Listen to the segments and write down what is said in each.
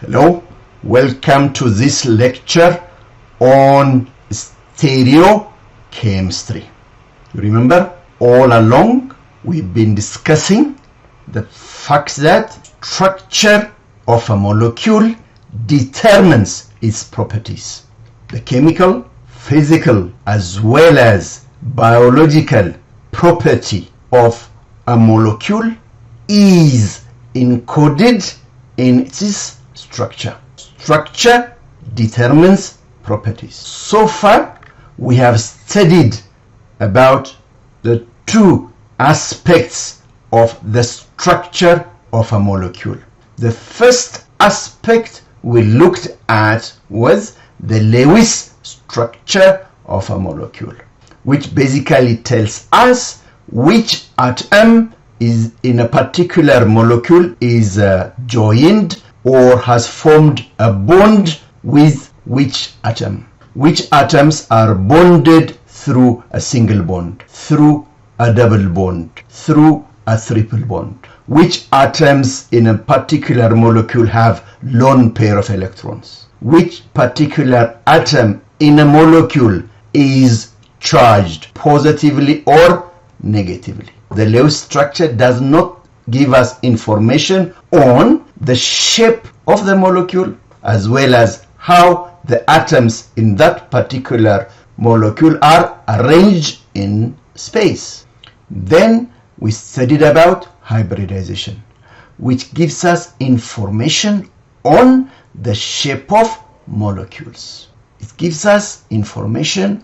Hello, welcome to this lecture on stereochemistry. You remember all along we've been discussing the fact that structure of a molecule determines its properties. The chemical, physical, as well as biological property of a molecule is encoded in its structure. Structure determines properties. So far, we have studied about the two aspects of the structure of a molecule. The first aspect we looked at was the Lewis structure of a molecule, which basically tells us which atom is in a particular molecule is joined or has formed a bond with which atom. Which atoms are bonded through a single bond, through a double bond, through a triple bond. Which atoms in a particular molecule have lone pair of electrons. Which particular atom in a molecule is charged positively or negatively. The Lewis structure does not give us information on the shape of the molecule as well as how the atoms in that particular molecule are arranged in space. Then we studied about hybridization, which gives us information on the shape of molecules. It gives us information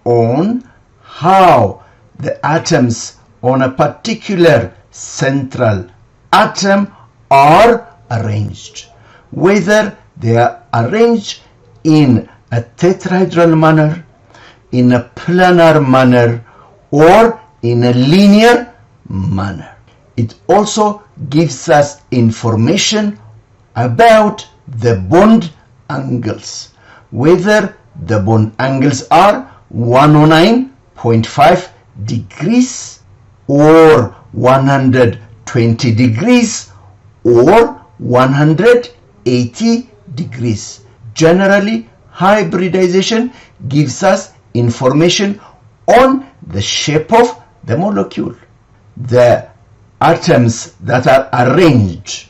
on how the atoms on a particular central atom are arranged, whether they are arranged in a tetrahedral manner, in a planar manner, or in a linear manner. It also gives us information about the bond angles, whether the bond angles are 109.5 degrees or 120 degrees or 180 degrees. Generally, hybridization gives us information on the shape of the molecule. The atoms that are arranged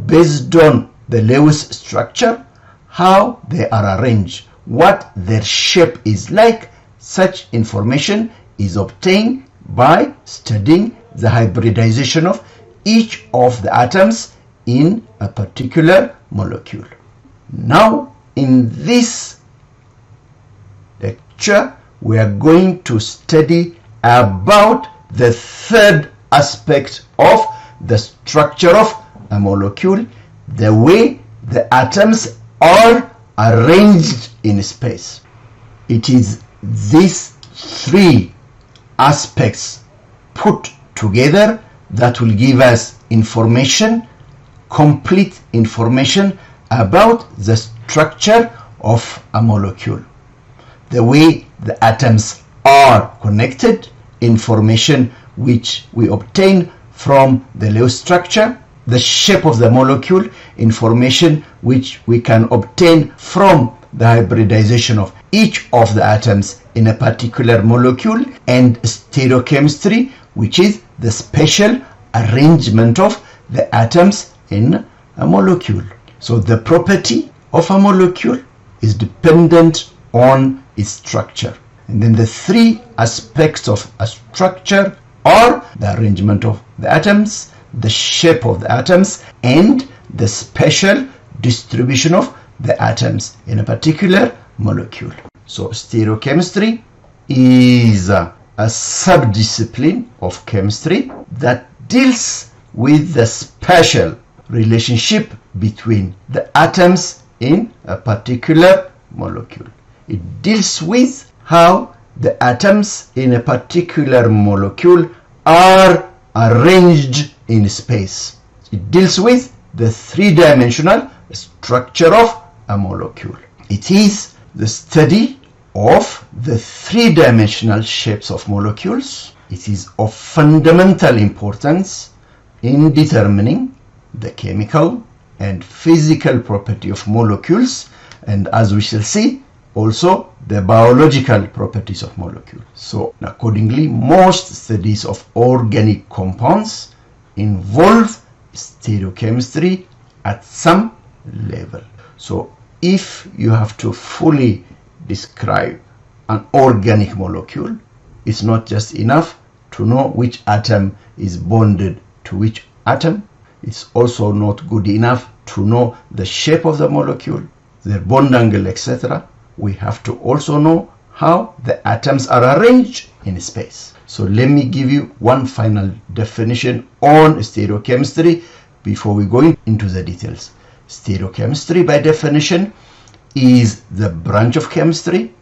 based on the Lewis structure, how they are arranged, what their shape is like, such information is obtained by studying the hybridization of each of the atoms in a particular molecule. Now, in this lecture, we are going to study about the third aspect of the structure of a molecule, the way the atoms are arranged in space. It is these three aspects put together that will give us information, complete information about the structure of a molecule. The way the atoms are connected, information which we obtain from the Lewis structure, the shape of the molecule, information which we can obtain from the hybridization of each of the atoms in a particular molecule, and stereochemistry, which is the special arrangement of the atoms in a molecule. So the property of a molecule is dependent on its structure. And then the three aspects of a structure are the arrangement of the atoms, the shape of the atoms, and the special distribution of the atoms in a particular molecule. So stereochemistry is a subdiscipline of chemistry that deals with the spatial relationship between the atoms in a particular molecule. It deals with how the atoms in a particular molecule are arranged in space. It deals with the three-dimensional structure of a molecule. It is the study of the three-dimensional shapes of molecules. It is of fundamental importance in determining the chemical and physical property of molecules, and as we shall see, also the biological properties of molecules. So accordingly, most studies of organic compounds involve stereochemistry at some level. So if you have to fully describe an organic molecule, it's not just enough to know which atom is bonded to which atom. It's also not good enough to know the shape of the molecule, their bond angle, etc. We have to also know how the atoms are arranged in space. So let me give you one final definition on stereochemistry before we go into the details. Stereochemistry, by definition, is the branch of chemistry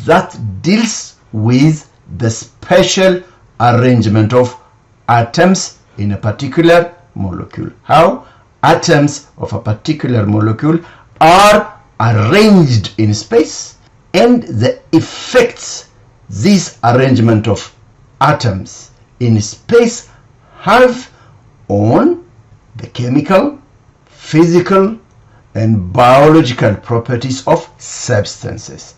that deals with the special arrangement of atoms in a particular molecule. How atoms of a particular molecule are arranged in space and the effects this arrangement of atoms in space have on the chemical, physical, and biological properties of substances,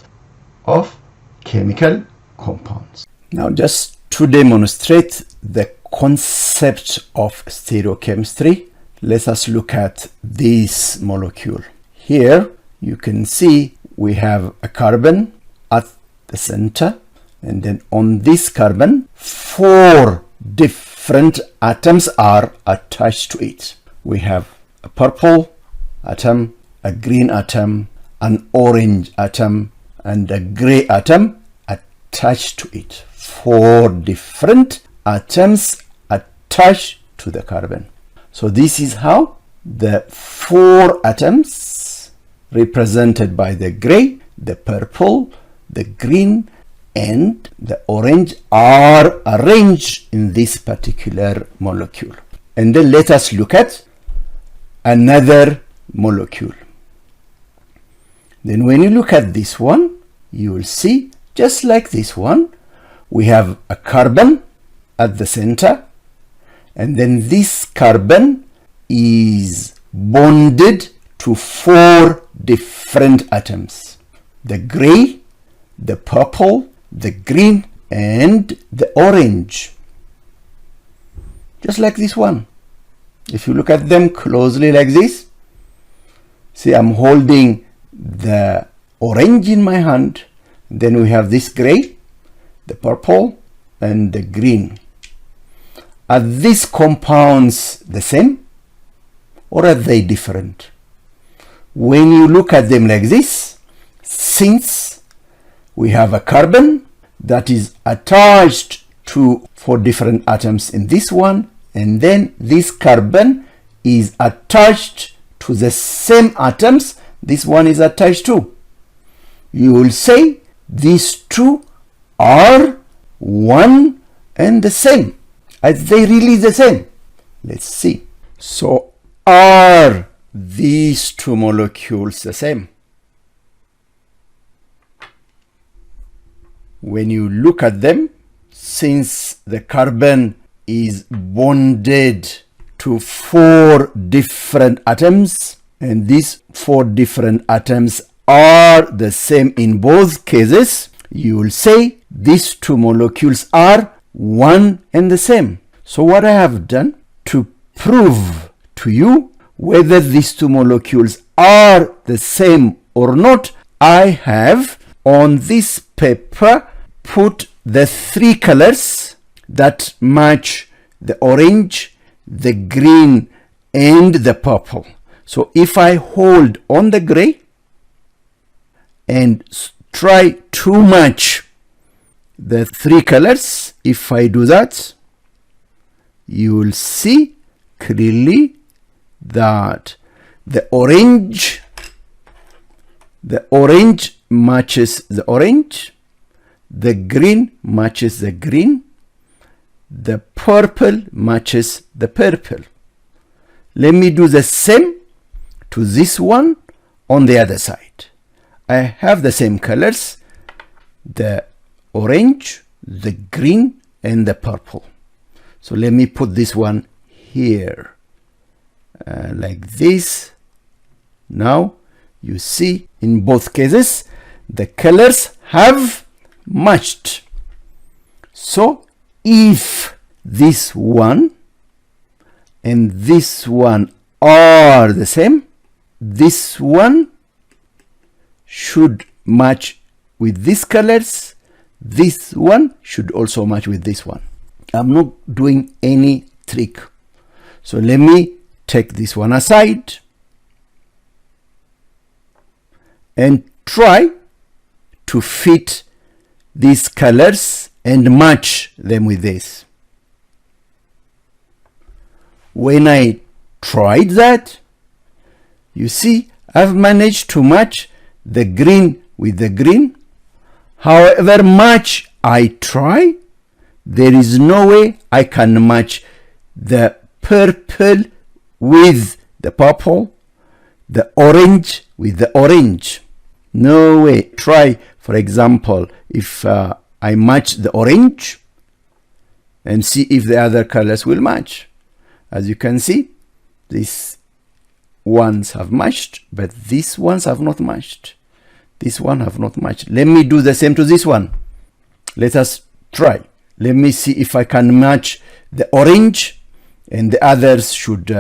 of chemical compounds. Now, just to demonstrate the concept of stereochemistry, let us look at this molecule. Here you can see we have a carbon at the center, and then on this carbon 4 different atoms are attached to it. We have a purple atom, a green atom, an orange atom, and a gray atom attached to it. 4 different atoms attached to the carbon. So this is how the 4 atoms represented by the gray, the purple, the green, and the orange are arranged in this particular molecule. And then let us look at another molecule. Then when you look at this one, you will see just like this one, we have a carbon at the center, and then this carbon is bonded to 4 different atoms: the gray, the purple, the green, and the orange. Just like this one. If you look at them closely like this, see, I'm holding the orange in my hand, then we have this gray, the purple, and the green. Are these compounds the same, or are they different? When you look at them like this, since we have a carbon that is attached to 4 different atoms in this one, and then this carbon is attached to the same atoms this one is attached to, you will say these two are one and the same. Are they really the same? Let's see. So are these 2 molecules the same? When you look at them, since the carbon is bonded to 4 different atoms, and these 4 different atoms are the same in both cases, you will say these 2 molecules are one and the same. So what I have done to prove to you whether these 2 molecules are the same or not, I have on this paper put the 3 colors that match the orange, the green, and the purple. So if I hold on the gray and try to match the 3 colors, if I do that, you will see clearly that the orange matches the orange, the green matches the green, the purple matches the purple. Let me do the same to this one on the other side. I have the same colors, the orange, the green, and the purple. So let me put this one here, like this. Now you see in both cases the colors have matched. So if this one and this one are the same, this one should match with these colors, this one should also match with this one. I'm not doing any trick. So let me take this one aside and try to fit these colors and match them with this. When I tried that, you see, I've managed to match the green with the green. However much I try, there is no way I can match the purple with the purple, the orange with the orange. No way. Try, for example, if I match the orange and see if the other colors will match. As you can see, these ones have matched, but these ones have not matched. This one have not matched. Let me do the same to this one. Let us try. Let me see if I can match the orange and the others should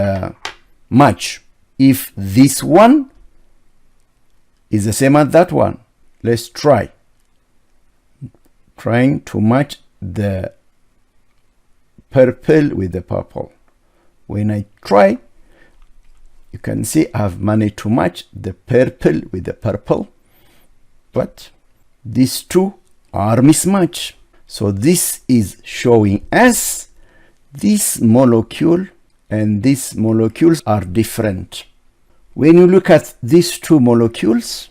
match. If this one is the same as that one, let's try. Trying to match the purple with the purple. When I try, you can see I've managed to match the purple with the purple, but these two are mismatched. So this is showing us this molecule and these molecules are different. When you look at these two molecules,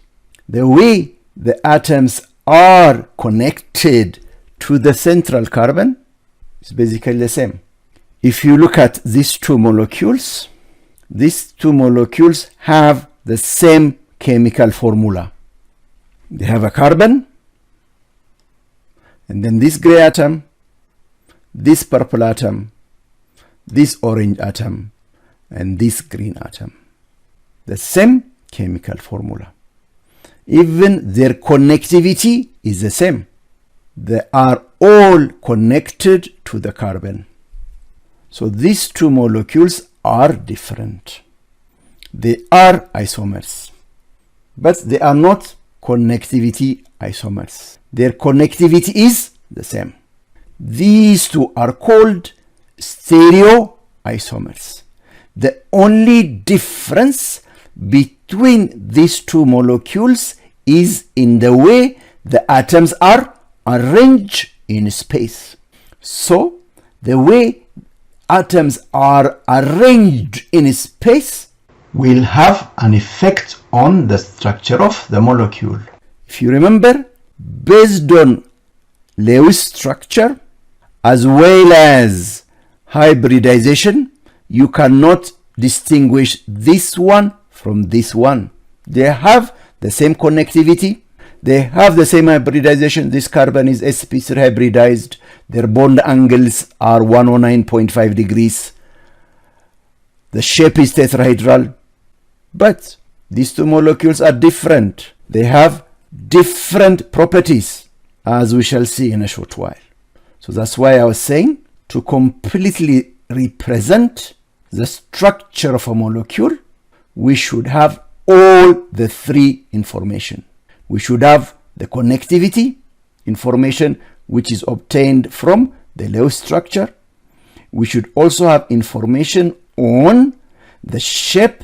the way the atoms are connected to the central carbon is basically the same. If you look at these two molecules have the same chemical formula. They have a carbon, and then this gray atom, this purple atom, this orange atom, and this green atom. The same chemical formula. Even their connectivity is the same. They are all connected to the carbon. So these two molecules are different. They are isomers, but they are not connectivity isomers. Their connectivity is the same. These two are called stereoisomers. The only difference between these two molecules is in the way the atoms are arranged in space. So the way atoms are arranged in space will have an effect on the structure of the molecule. If you remember, based on Lewis structure as well as hybridization, you cannot distinguish this one from this one. They have the same connectivity. They have the same hybridization. This carbon is sp3 hybridized. Their bond angles are 109.5 degrees. The shape is tetrahedral. But these two molecules are different. They have different properties, as we shall see in a short while. So that's why I was saying, to completely represent the structure of a molecule, we should have all the three information. We should have the connectivity information, which is obtained from the Lewis structure. We should also have information on the shape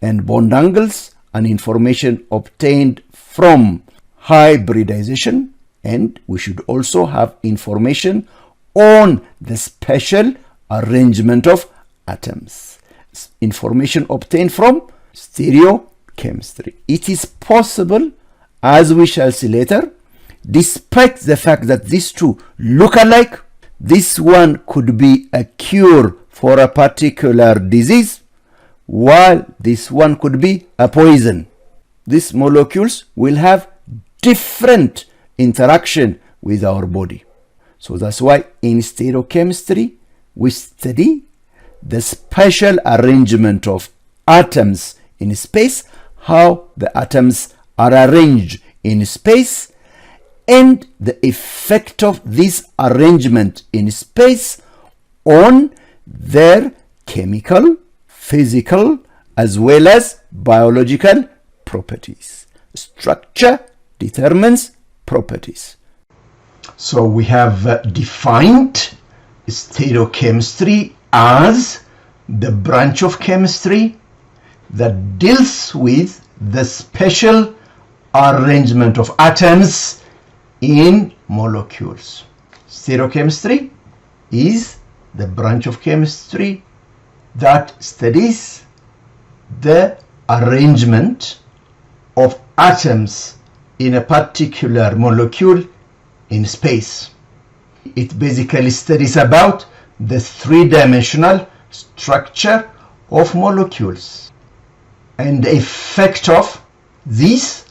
and bond angles and information obtained from hybridization. And we should also have information on the special arrangement of atoms. Information obtained from stereochemistry. It is possible, as we shall see later, despite the fact that these two look alike, this one could be a cure for a particular disease, while this one could be a poison. These molecules will have different interaction with our body. So that's why in stereochemistry we study the spatial arrangement of atoms in space, how the atoms are arranged in space, and the effect of this arrangement in space on their chemical, physical, as well as biological properties. Structure determines properties. So we have defined stereochemistry as the branch of chemistry that deals with the spatial arrangement of atoms in molecules. Stereochemistry is the branch of chemistry that studies the arrangement of atoms in a particular molecule in space. It basically studies about the three-dimensional structure of molecules and the effect of this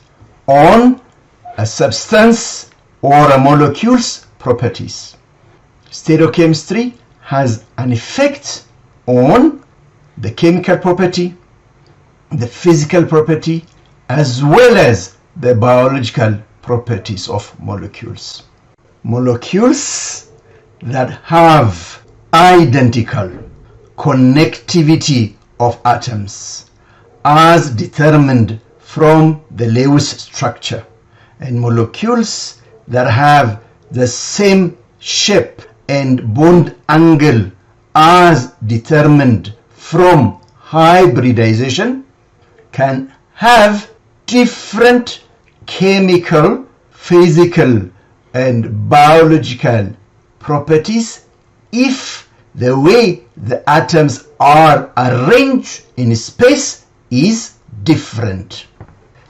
on a substance or a molecule's properties. Stereochemistry has an effect on the chemical property, the physical property, as well as the biological properties of molecules. Molecules that have identical connectivity of atoms as determined from the Lewis structure, and molecules that have the same shape and bond angle as determined from hybridization can have different chemical, physical, and biological properties if the way the atoms are arranged in space is different.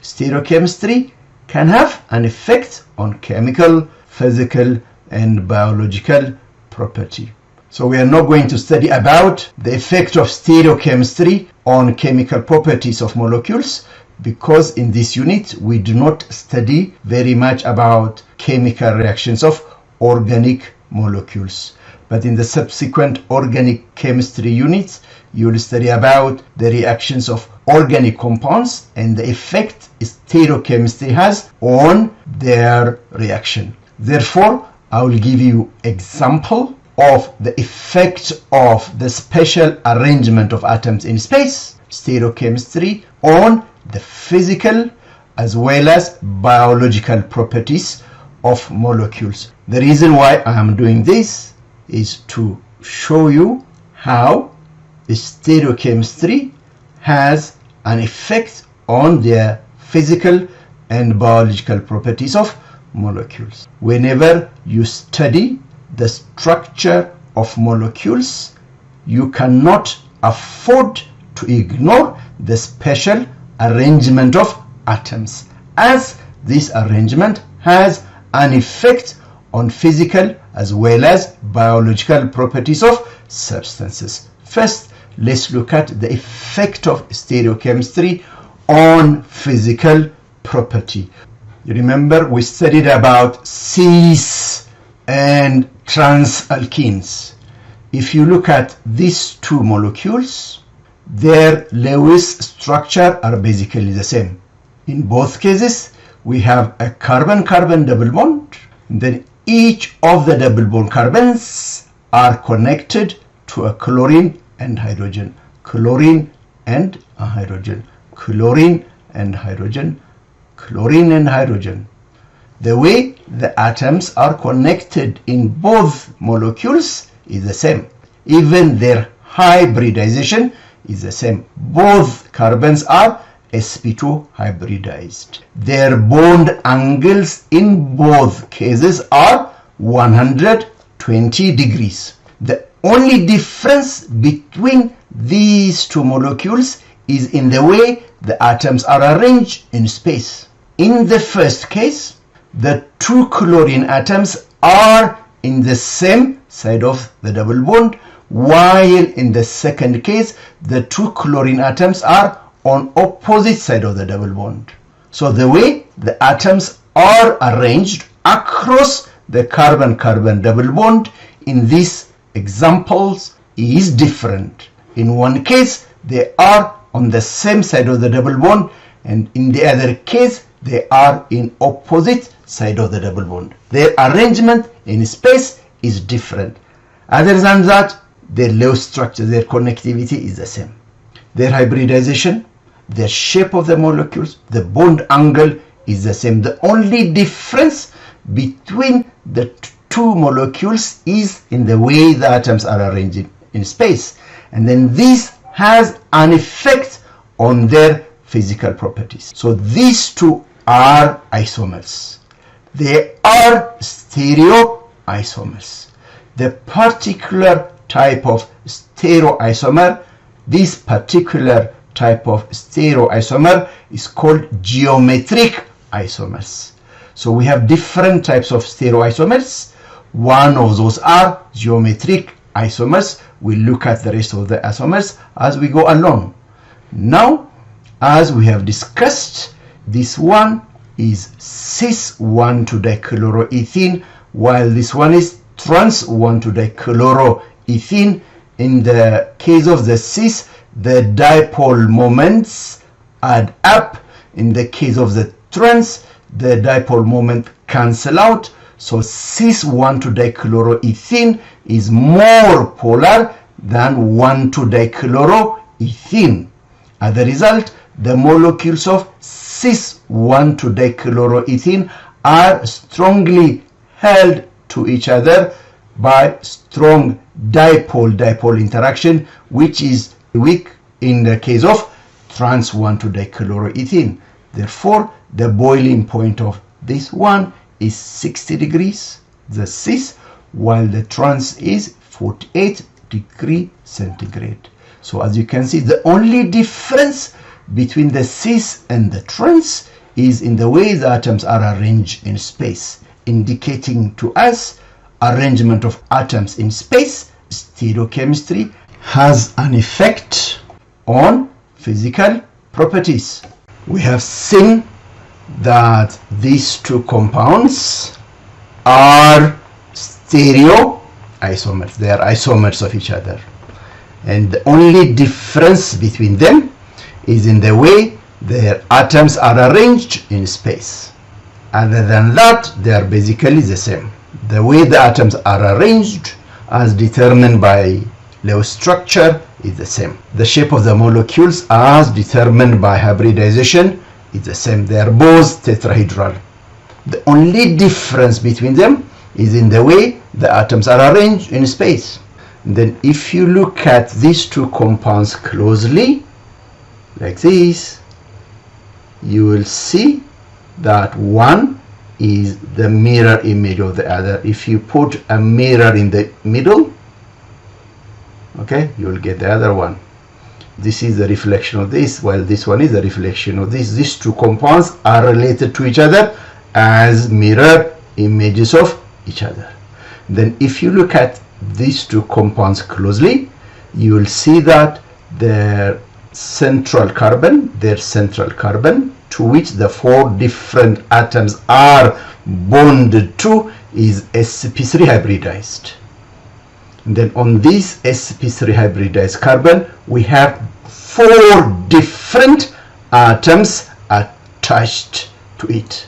Stereochemistry can have an effect on chemical, physical, and biological property. So we are not going to study about the effect of stereochemistry on chemical properties of molecules, because in this unit we do not study very much about chemical reactions of organic molecules. But in the subsequent organic chemistry units, you will study about the reactions of organic compounds and the effect stereochemistry has on their reaction. Therefore, I will give you example of the effect of the spatial arrangement of atoms in space, stereochemistry, on the physical as well as biological properties of molecules. The reason why I am doing this is to show you how stereochemistry has an effect on the physical and biological properties of molecules. Whenever you study the structure of molecules, you cannot afford to ignore the spatial arrangement of atoms, as this arrangement has an effect on physical as well as biological properties of substances. First, let's look at the effect of stereochemistry on physical property. You remember we studied about cis and transalkenes. If you look at these two molecules, their Lewis structure are basically the same. In both cases, we have a carbon-carbon double bond. Then each of the double bond carbons are connected to a chlorine and hydrogen, chlorine and a hydrogen, chlorine and hydrogen, chlorine and hydrogen. The way the atoms are connected in both molecules is the same. Even their hybridization is the same. Both carbons are sp2 hybridized. Their bond angles in both cases are 120 degrees. The only difference between these two molecules is in the way the atoms are arranged in space. In the first case, the two chlorine atoms are in the same side of the double bond, while in the second case, the two chlorine atoms are on opposite side of the double bond. So the way the atoms are arranged across the carbon-carbon double bond in these examples is different. In one case, they are on the same side of the double bond, and in the other case, they are in opposite side of the double bond. Their arrangement in space is different. Other than that, their Lewis structure, their connectivity is the same. Their hybridization, the shape of the molecules, the bond angle is the same. The only difference between the two molecules is in the way the atoms are arranged in space. And then this has an effect on their physical properties. So these two are isomers. They are stereoisomers. The particular type of stereoisomer, this particular type of stereoisomer is called geometric isomers. So we have different types of stereoisomers. One of those are geometric isomers. We'll look at the rest of the isomers as we go along. Now, as we have discussed, this one is cis 1,2-dichloroethene, while this one is trans 1,2-dichloroethene. In the case of the cis, the dipole moments add up. In the case of the trans, the dipole moment cancel out. So cis 1,2-dichloroethene is more polar than 1,2-dichloroethene. As a result, the molecules of cis 1,2-dichloroethene are strongly held to each other by strong dipole-dipole interaction, which is weak in the case of trans 1,2-dichloroethene. Therefore, the boiling point of this one is 60 degrees, the cis, while the trans is 48 degrees centigrade. So as you can see, the only difference between the cis and the trans is in the way the atoms are arranged in space, indicating to us arrangement of atoms in space. Stereochemistry has an effect on physical properties. We have seen that these two compounds are stereoisomers. They are isomers of each other. And the only difference between them is in the way their atoms are arranged in space. Other than that, they are basically the same. The way the atoms are arranged as determined by Lewis structure is the same. The shape of the molecules as determined by hybridization is the same. They are both tetrahedral. The only difference between them is in the way the atoms are arranged in space. Then if you look at these two compounds closely, like this, you will see that one is the mirror image of the other. If you put a mirror in the middle, okay, you will get the other one. This is the reflection of this, while this one is the reflection of this. These two compounds are related to each other as mirror images of each other. Then if you look at these two compounds closely, you will see that their central carbon to which the four different atoms are bonded to is sp3 hybridized. And then on this sp3 hybridized carbon, we have four different atoms attached to it.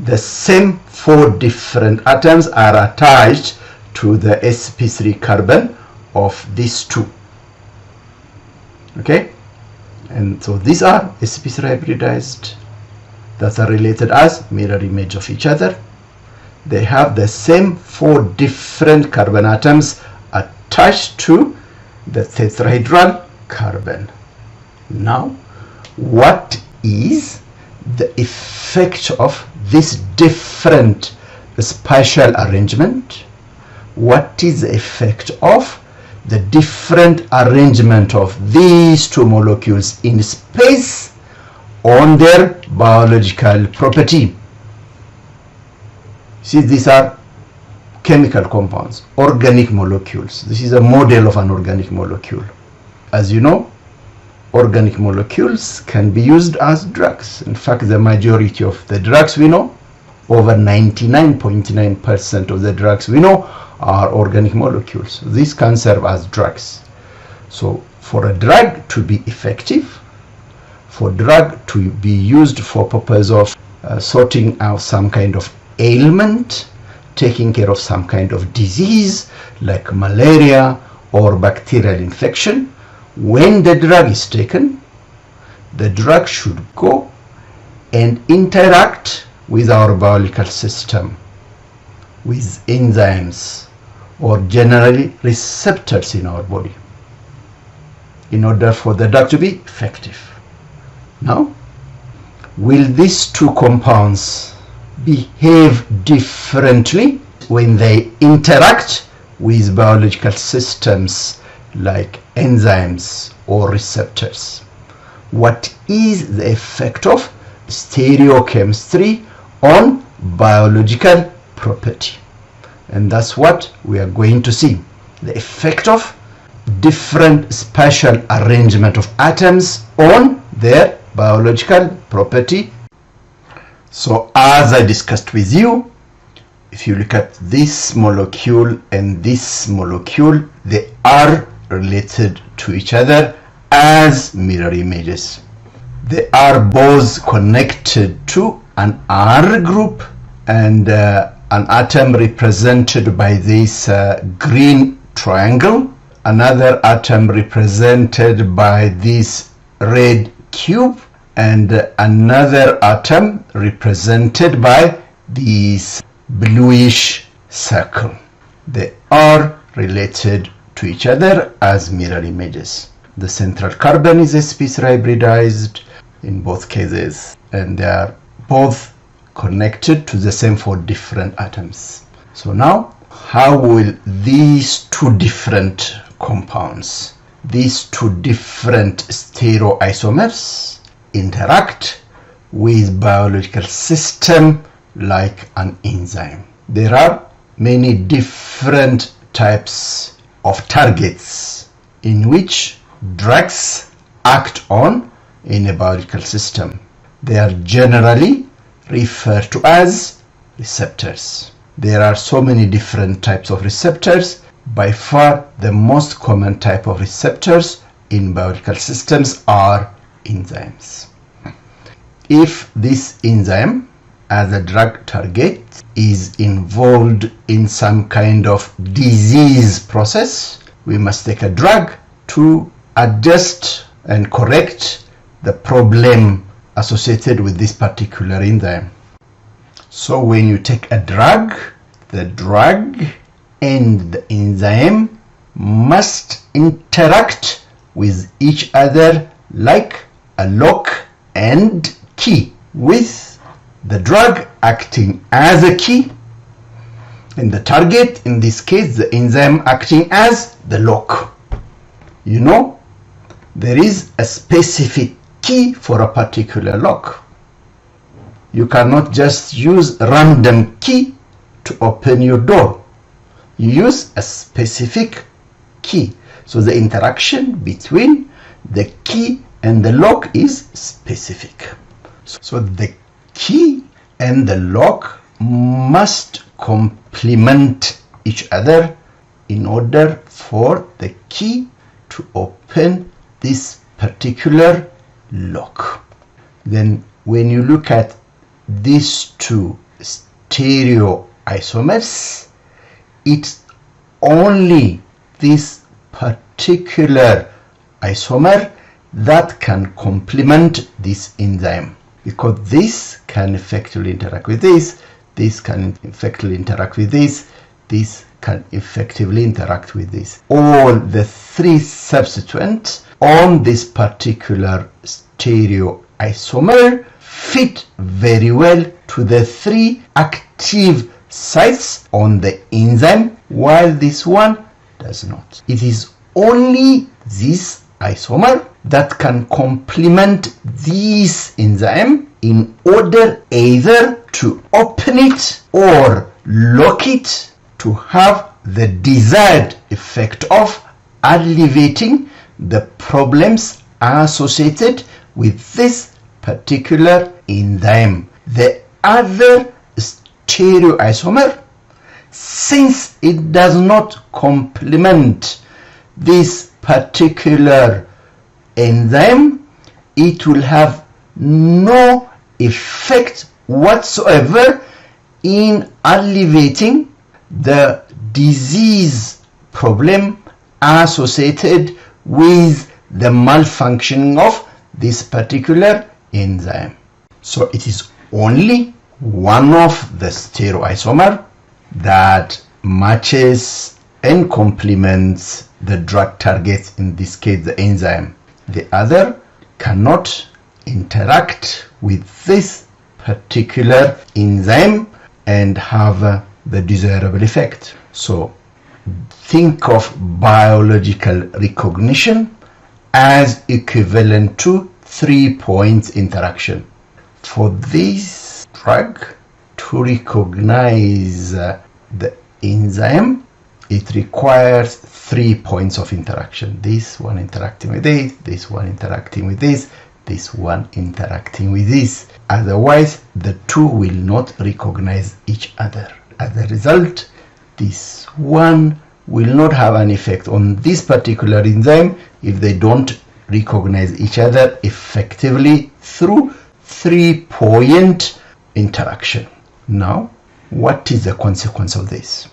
The same four different atoms are attached to the sp3 carbon of these two. Okay, and so these are sp3 hybridized that are related as mirror image of each other. They have the same four different carbon atoms attached to the tetrahedral carbon. Now, what is the effect of this different spatial arrangement? What is the effect of the different arrangement of these two molecules in space on their biological property? See, these are chemical compounds, organic molecules. This is a model of an organic molecule. As you know, organic molecules can be used as drugs. In fact, the majority of the drugs we know, over 99.9% of the drugs we know, are organic molecules. These can serve as drugs. So For a drug to be effective, for drug to be used for purpose of sorting out some kind of ailment, taking care of some kind of disease like malaria or bacterial infection, when the drug is taken, the drug should go and interact with our biological system, with enzymes or generally receptors in our body, in order for the drug to be effective. Now, will these two compounds behave differently when they interact with biological systems like enzymes or receptors? What is the effect of stereochemistry on biological property? And that's what we are going to see, the effect of different spatial arrangement of atoms on their biological property. So as I discussed with you, if you look at this molecule and this molecule, they are related to each other as mirror images. They are both connected to an R group and an atom represented by this green triangle, another atom represented by this red cube, and another atom represented by this bluish circle. They are related to each other as mirror images. The central carbon is sp3 hybridized in both cases, and they are both connected to the same four different atoms. So now, how will these two different compounds, these two different stereoisomers, interact with biological system like an enzyme? There are many different types of targets in which drugs act on in a biological system. They are generally referred to as receptors. There are so many different types of receptors. By far the most common type of receptors in biological systems are enzymes. If this enzyme as a drug target is involved in some kind of disease process, we must take a drug to adjust and correct the problem associated with this particular enzyme. So when you take a drug, the drug and the enzyme must interact with each other like a lock and key, with the drug acting as a key and the target, in this case the enzyme, acting as the lock. You know, there is a specific key for a particular lock. You cannot just use random key to open your door. You use a specific key. So the interaction between the key and the lock is specific. So the key and the lock must complement each other in order for the key to open this particular lock. Then when you look at these two stereoisomers, it's only this particular isomer that can complement this enzyme, because this can effectively interact with this can effectively interact with this can effectively interact with this. All the three substituents on this particular stereoisomer fit very well to the three active sites on the enzyme, while this one does not. It is only this isomer that can complement this enzyme in order either to open it or lock it to have the desired effect of alleviating the problems associated with this particular enzyme. The other stereoisomer, since it does not complement this particular enzyme, it will have no effect whatsoever in alleviating the disease problem associated with the malfunctioning of this particular enzyme. So it is only one of the stereoisomer that matches and complements the drug target, in this case the enzyme. The other cannot interact with this particular enzyme and have the desirable effect. So think of biological recognition as equivalent to 3-point interaction. For this drug to recognize the enzyme, it requires 3 points of interaction. This one interacting with this one interacting with this one interacting with this. Otherwise, the two will not recognize each other. As a result, this one will not have an effect on this particular enzyme if they don't recognize each other effectively through 3-point interaction. Now, what is the consequence of this?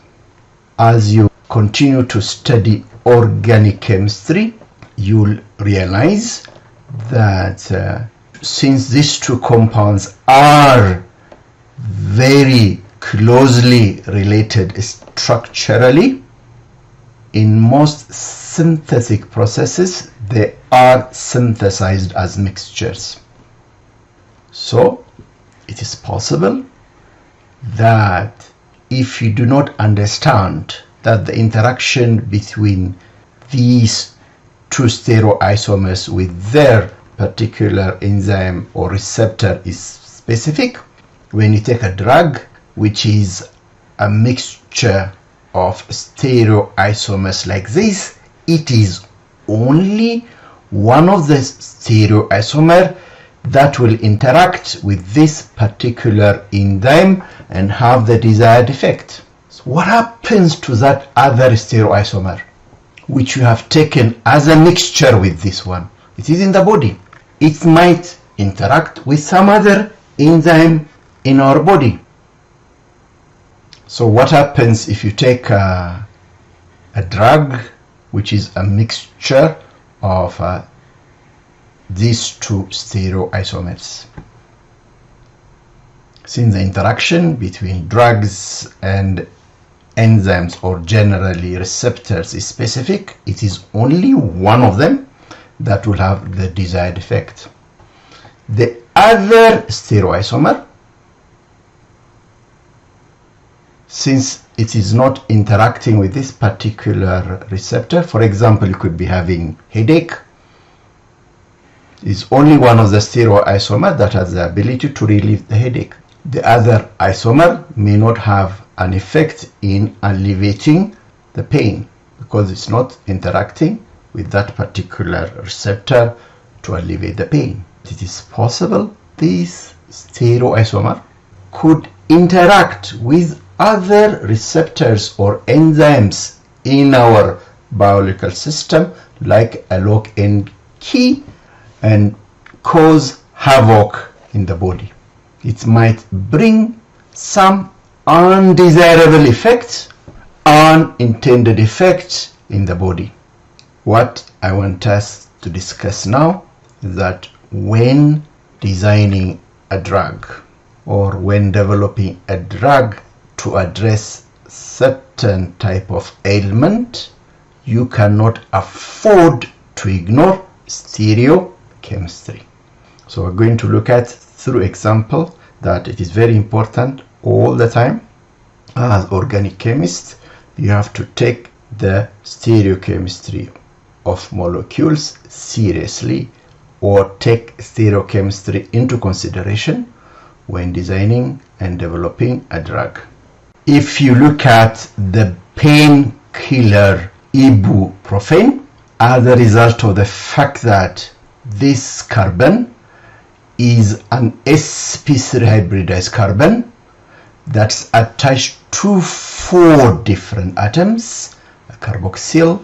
As you continue to study organic chemistry, you'll realize that since these two compounds are very closely related structurally, in most synthetic processes they are synthesized as mixtures. So it is possible that if you do not understand that the interaction between these two stereoisomers with their particular enzyme or receptor is specific, when you take a drug which is a mixture of stereoisomers like this, it is only one of the stereoisomer that will interact with this particular enzyme and have the desired effect. So what happens to that other stereoisomer which you have taken as a mixture with this one? It is in the body. It might interact with some other enzyme in our body. So what happens if you take a drug which is a mixture of these two stereoisomers? Since the interaction between drugs and enzymes, or generally receptors, is specific, it is only one of them that will have the desired effect. The other stereoisomer, since it is not interacting with this particular receptor, for example, you could be having headache, is only one of the stereoisomer that has the ability to relieve the headache. The other isomer may not have an effect in alleviating the pain because it's not interacting with that particular receptor to alleviate the pain. It is possible this stereoisomer could interact with other receptors or enzymes in our biological system, like a lock and key, and cause havoc in the body. It might bring some undesirable effects, unintended effects in the body. What I want us to discuss now is that when designing a drug or when developing a drug to address certain type of ailment, you cannot afford to ignore stereochemistry. So we're going to look at through example that it is very important all the time. As organic chemists, you have to take the stereochemistry of molecules seriously, or take stereochemistry into consideration when designing and developing a drug. If you look at the painkiller ibuprofen, as a result of the fact that this carbon is an sp3 hybridized carbon that's attached to 4 different atoms, a carboxyl,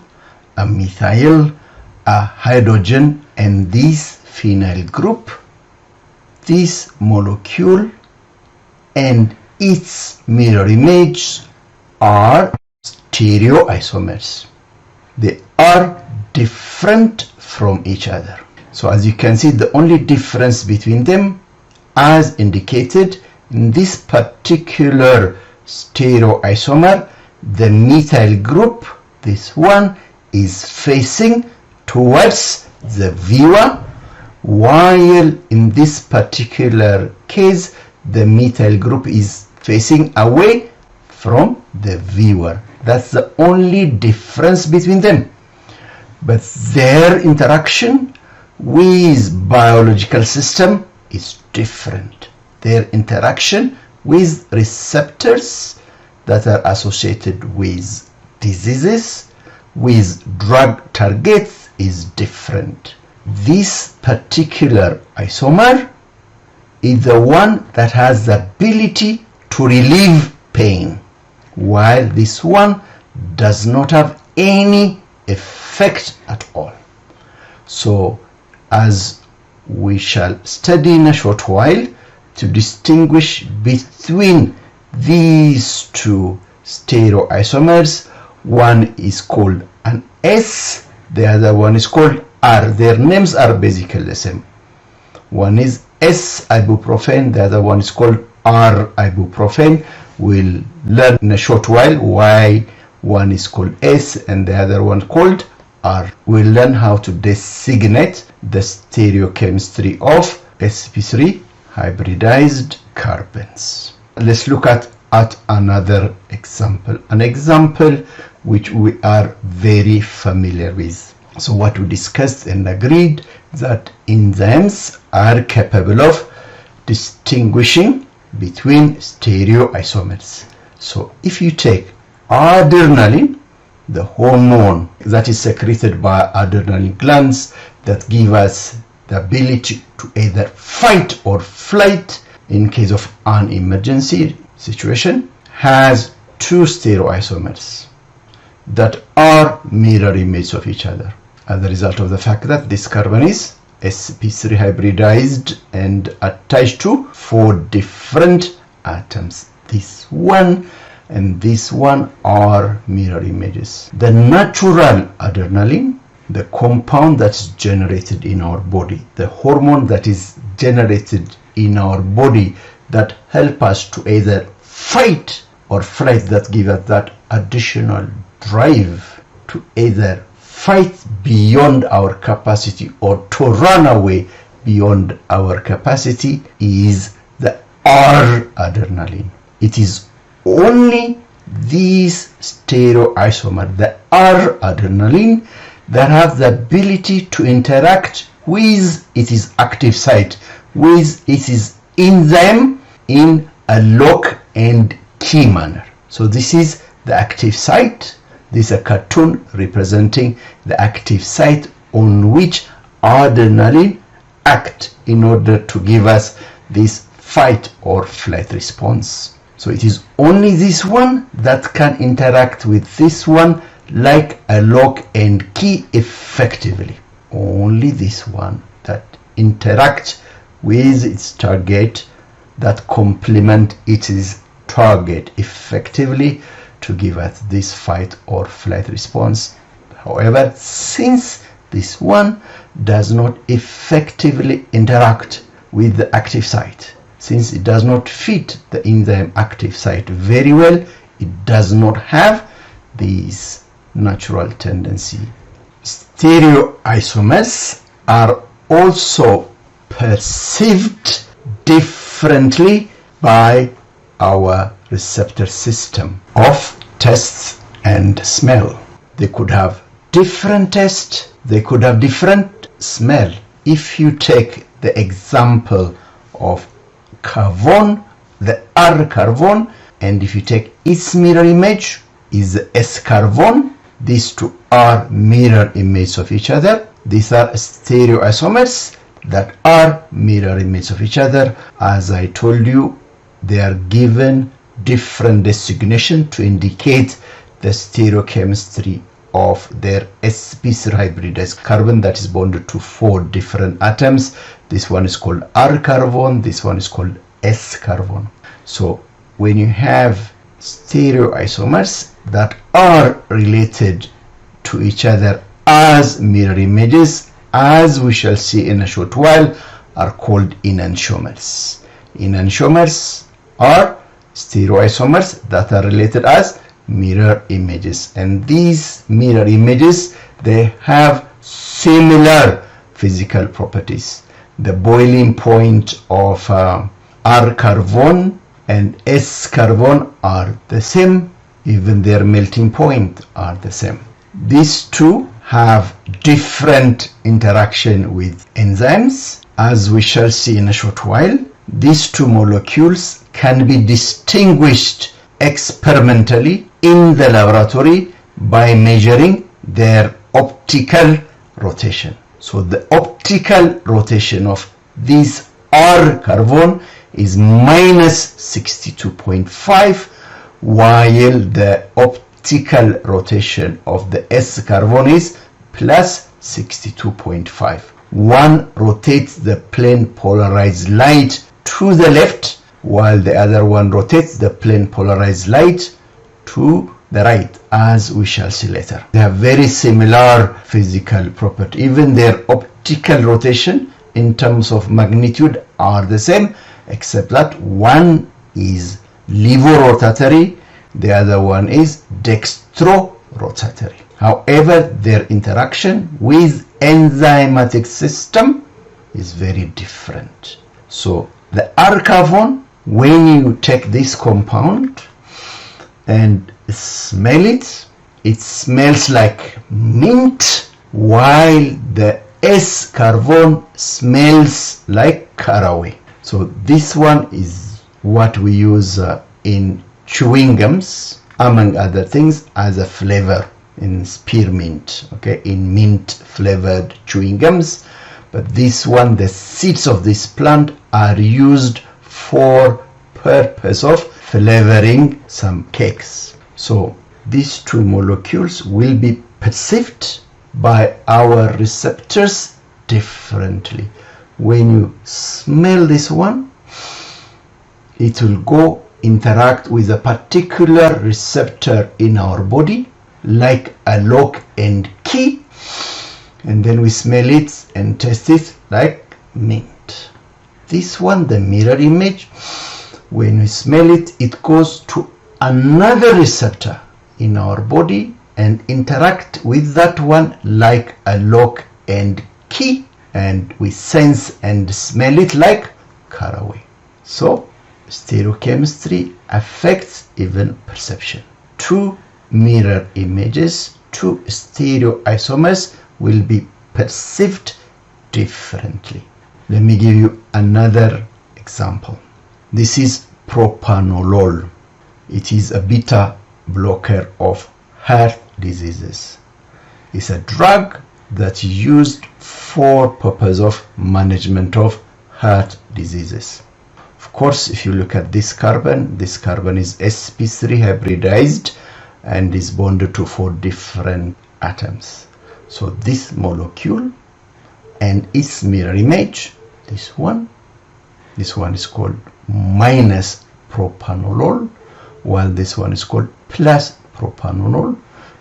a methyl, a hydrogen and this phenyl group, this molecule and its mirror image are stereoisomers. They are different from each other. So as you can see, the only difference between them, as indicated in this particular stereoisomer, the methyl group, this one, is facing towards the viewer, while in this particular case the methyl group is facing away from the viewer. That's the only difference between them. But their interaction with biological system is different. Their interaction with receptors that are associated with diseases, with drug targets, is different. This particular isomer is the one that has the ability to relieve pain, while this one does not have any effect at all. So as we shall study in a short while, to distinguish between these two stereoisomers, one is called an S, the other one is called R. Their names are basically the same. One is S-ibuprofen, the other one is called R-ibuprofen. We'll learn in a short while why one is called S and the other one called R. We'll learn how to designate the stereochemistry of sp3 hybridized carbons. Let's look at another example, an example which we are very familiar with. So what we discussed and agreed that enzymes are capable of distinguishing between stereoisomers. So if you take adrenaline, the hormone that is secreted by adrenaline glands that give us the ability to either fight or flight in case of an emergency situation, has two stereoisomers that are mirror images of each other as a result of the fact that this carbon is sp3 hybridized and attached to 4 different atoms. This one and this one are mirror images. The natural adrenaline, the compound that's generated in our body, the hormone that is generated in our body that help us to either fight or flight, that give us that additional drive to either fight beyond our capacity or to run away beyond our capacity, is the R adrenaline. It is only these stereoisomer, the R adrenaline, that have the ability to interact with its active site, with its enzyme in a lock and key manner. So this is the active site. This is a cartoon representing the active site on which adrenaline act in order to give us this fight or flight response. So it is only this one that can interact with this one like a lock and key effectively. Only this one that interacts with its target, that complement its target effectively to give us this fight or flight response. However, since this one does not effectively interact with the active site, since it does not fit the enzyme active site very well, it does not have this natural tendency. Stereoisomers are also perceived differently by our receptor system of taste and smell. They could have different taste, they could have different smell. If you take the example of carbon, the R carbon, and if you take its mirror image is the S carbon, these two are mirror images of each other. These are stereoisomers that are mirror images of each other. As I told you, they are given different designation to indicate the stereochemistry of their sp3 hybridized carbon that is bonded to 4 different atoms. This one is called R carbon, this one is called S carbon. So when you have stereoisomers that are related to each other as mirror images, as we shall see in a short while, are called enantiomers. Enantiomers are stereoisomers that are related as mirror images, and these mirror images, they have similar physical properties. The boiling point of R carbon and S carbon are the same, even their melting point are the same. These two have different interaction with enzymes, as we shall see in a short while. These two molecules can be distinguished experimentally in the laboratory by measuring their optical rotation. So the optical rotation of this R carbon is minus 62.5, while the optical rotation of the S carbon is plus 62.5. One rotates the plane polarized light to the left, while the other one rotates the plane polarized light to the right, as we shall see later. They have very similar physical property. Even their optical rotation in terms of magnitude are the same, except that one is levorotatory, the other one is dextrorotatory. However, their interaction with enzymatic system is very different. So the R carbon, when you take this compound and smell it, it smells like mint, while the S carbon smells like caraway. So this one is what we use in chewing gums, among other things, as a flavor in spearmint, okay, in mint flavored chewing gums. But this one, the seeds of this plant are used for purpose of flavoring some cakes. So these two molecules will be perceived by our receptors differently. When you smell this one, it will go interact with a particular receptor in our body, like a lock and key, and then we smell it and taste it like mint. This one, the mirror image, when we smell it, it goes to another receptor in our body and interact with that one like a lock and key, and we sense and smell it like caraway. So stereochemistry affects even perception. Two mirror images, two stereoisomers will be perceived differently. Let me give you another example. This is propranolol. It is a beta blocker of heart diseases. It's a drug that's used for purpose of management of heart diseases. Of course, if you look at this carbon is sp3 hybridized and is bonded to 4 different atoms. So this molecule and its mirror image, this one is called minus propranolol, while this one is called plus propranolol,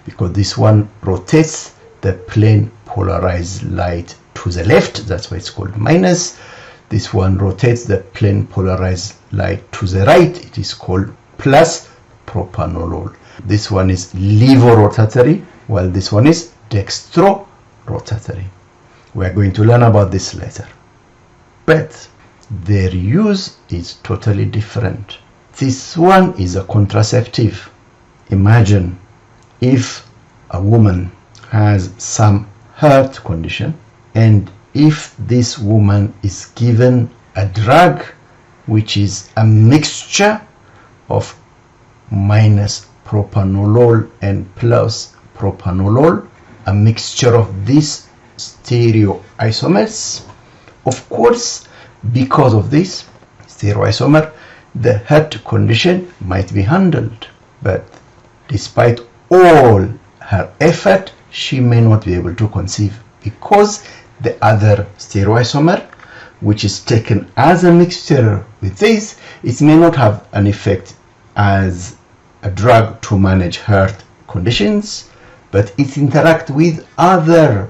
because this one rotates the plane polarized light to the left, that's why it's called minus. This one rotates the plane polarized light to the right, it is called plus propranolol. This one is levorotatory, while this one is dextrorotatory. We are going to learn about this later. But their use is totally different. This one is a contraceptive. Imagine if a woman has some heart condition, and if this woman is given a drug which is a mixture of minus propranolol and plus propranolol, a mixture of these stereoisomers, of course, because of this stereoisomer, the heart condition might be handled. But despite all her effort, she may not be able to conceive, because the other stereoisomer, which is taken as a mixture with this, it may not have an effect as a drug to manage heart conditions, but it interacts with other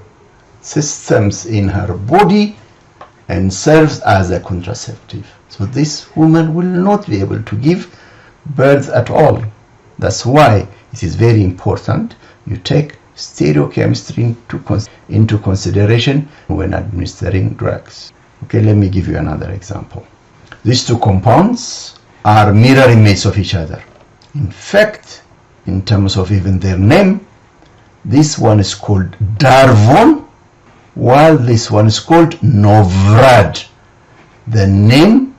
systems in her body and serves as a contraceptive. So this woman will not be able to give birth at all. That's why it is very important you take stereochemistry into consideration when administering drugs. Okay, let me give you another example. These two compounds are mirror images of each other. In fact, in terms of even their name, this one is called Darvon, while this one is called Novrad. The names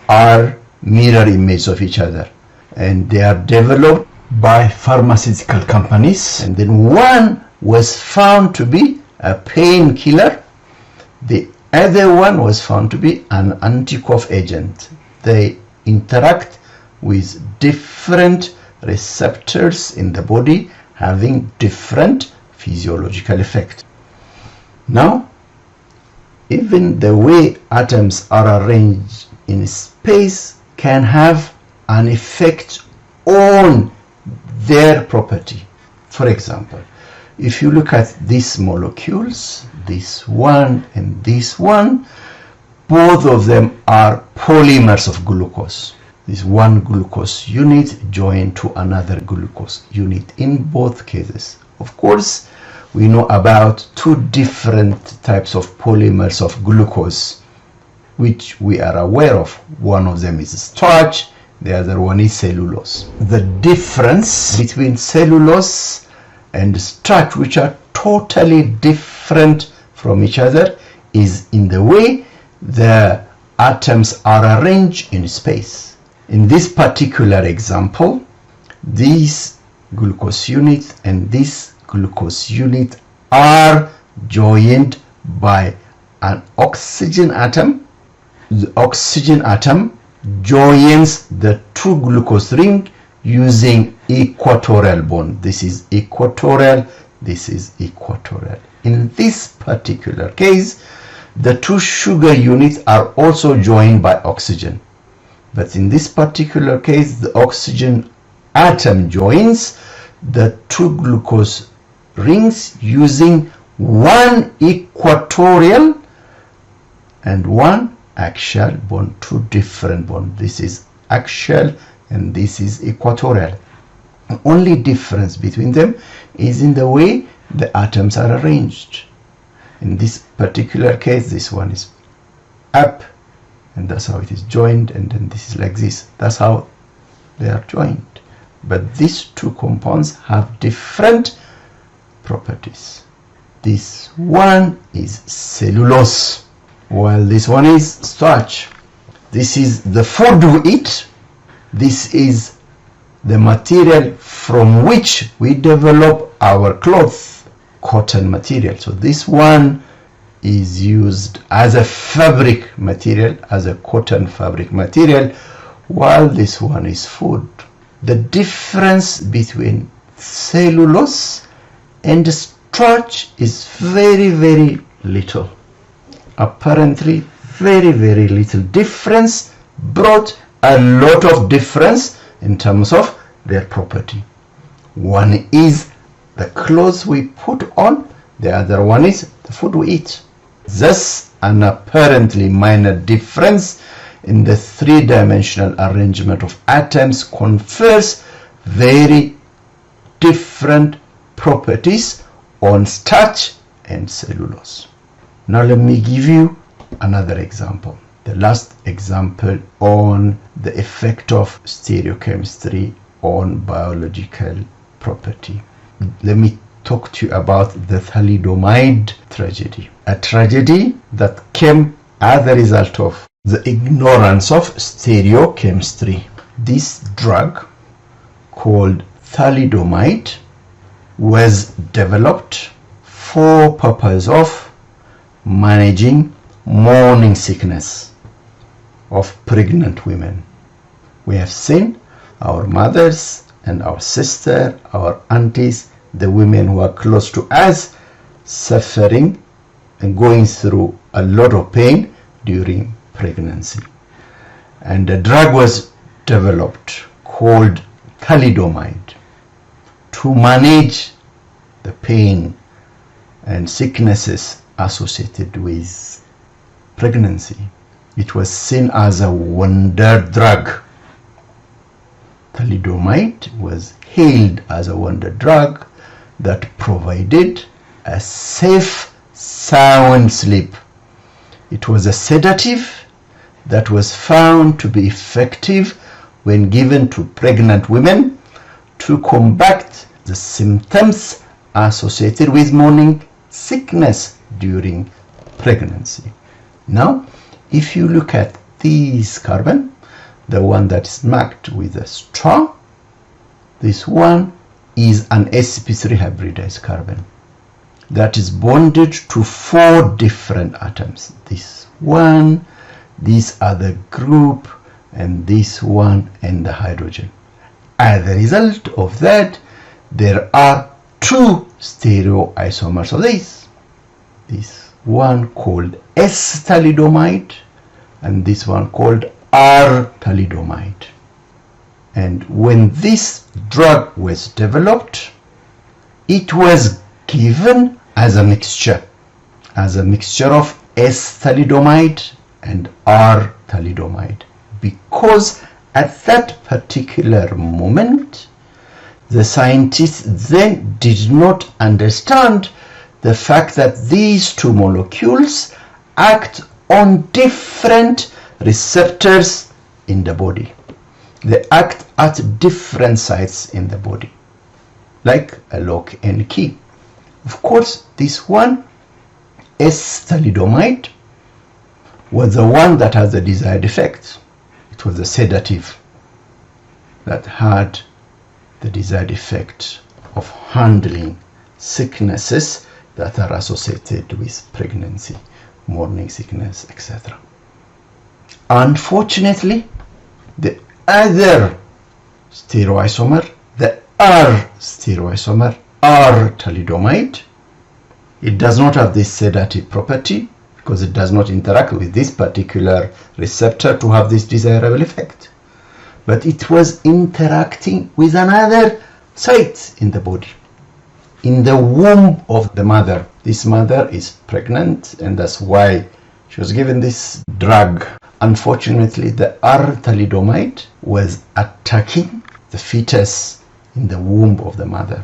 are mirror images of each other, and they are developed by pharmaceutical companies. And then one was found to be a painkiller, the other one was found to be an anti-cough agent. They interact with different receptors in the body, having different physiological effect. Now, even the way atoms are arranged in space can have an effect on their property. For example, if you look at these molecules, this one and this one, both of them are polymers of glucose. This one glucose unit joined to another glucose unit in both cases. Of course, we know about two different types of polymers of glucose, which we are aware of. One of them is starch, the other one is cellulose. The difference between cellulose and starch, which are totally different from each other, is in the way the atoms are arranged in space. In this particular example, this glucose unit and this glucose unit are joined by an oxygen atom. The oxygen atom joins the two glucose ring using equatorial bond. This is equatorial, this is equatorial. In this particular case, the two sugar units are also joined by oxygen. But in this particular case, the oxygen atom joins the two glucose rings using one equatorial and one axial bond, two different bonds. This is axial and this is equatorial. The only difference between them is in the way the atoms are arranged. In this particular case, this one is up, and that's how it is joined, and then this is like this. That's how they are joined. But these two compounds have different properties. This one is cellulose, while this one is starch. This is the food we eat. This is the material from which we develop our clothes, cotton material. So this one is used as a fabric material, as a cotton fabric material, while this one is food. The difference between cellulose and starch is very, very little. Apparently, very, very little difference brought a lot of difference in terms of their property. One is the clothes we put on, the other one is the food we eat. Thus, an apparently minor difference in the three-dimensional arrangement of atoms confers very different properties on starch and cellulose. Now let me give you another example. The last example on the effect of stereochemistry on biological property. Let me talk to you about the thalidomide tragedy. A tragedy that came as a result of the ignorance of stereochemistry. This drug called thalidomide was developed for purpose of managing morning sickness of pregnant women. We have seen our mothers and our sisters, our aunties, the women who are close to us suffering and going through a lot of pain during pregnancy. And a drug was developed called thalidomide to manage the pain and sicknesses associated with pregnancy. It was seen as a wonder drug. Thalidomide was hailed as a wonder drug that provided a safe, sound sleep. It was a sedative that was found to be effective when given to pregnant women to combat the symptoms associated with morning sickness during pregnancy. Now, if you look at this carbon, the one that is marked with a star, this one is an sp3 hybridized carbon that is bonded to 4 different atoms. This one, this other group, and this one, and the hydrogen. As a result of that, there are 2 stereoisomers of this. This one called S-thalidomide and this one called R-thalidomide. And when this drug was developed, it was given as a mixture of S-thalidomide and R-thalidomide, because at that particular moment the scientists then did not understand the fact that these 2 molecules act on different receptors in the body. They act at different sites in the body, like a lock and key. Of course, this one, S-thalidomide, was the one that has the desired effect. It was a sedative that had the desired effect of handling sicknesses that are associated with pregnancy, morning sickness, etc. Unfortunately, the other stereoisomer, the R stereoisomer, R-thalidomide, it does not have this sedative property because it does not interact with this particular receptor to have this desirable effect. But it was interacting with another site in the body, in the womb of the mother. This mother is pregnant, and that's why she was given this drug. Unfortunately, the R-thalidomide was attacking the fetus in the womb of the mother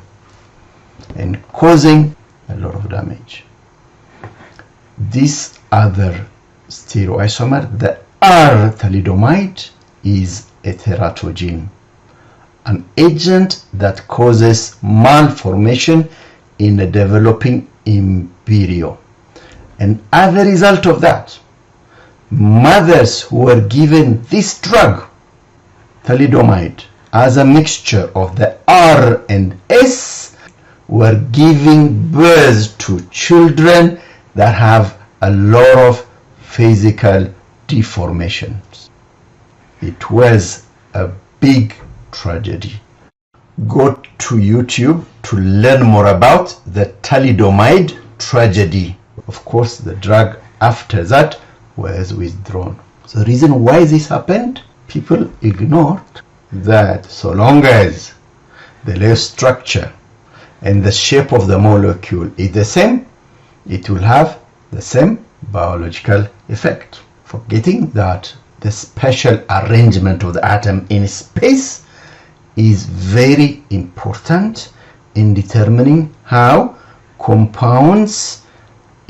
and causing a lot of damage. This other stereoisomer, the R-thalidomide, is a teratogen, an agent that causes malformation in a developing embryo. And as a result of that, mothers who were given this drug, thalidomide, as a mixture of the R and S, were giving birth to children that have a lot of physical deformations. It was a big tragedy. Go to YouTube to learn more about the thalidomide tragedy. Of course, the drug after that was withdrawn. So the reason why this happened, people ignored that so long as the layer structure and the shape of the molecule is the same, it will have the same biological effect. Forgetting that the spatial arrangement of the atom in space is very important in determining how compounds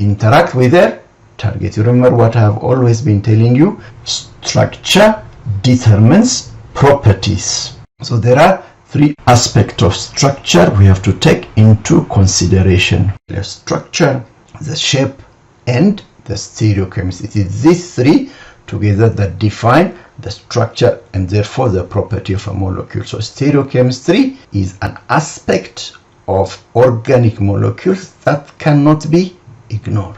interact with their target. You remember what I have always been telling you, structure determines properties. So there are 3 aspects of structure we have to take into consideration: the structure, the shape, and the stereochemistry. It is these 3 together that define the structure and therefore the property of a molecule. So stereochemistry is an aspect of organic molecules that cannot be ignored.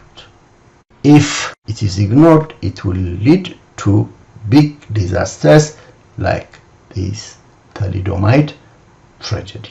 If it is ignored, it will lead to big disasters like this thalidomide tragedy.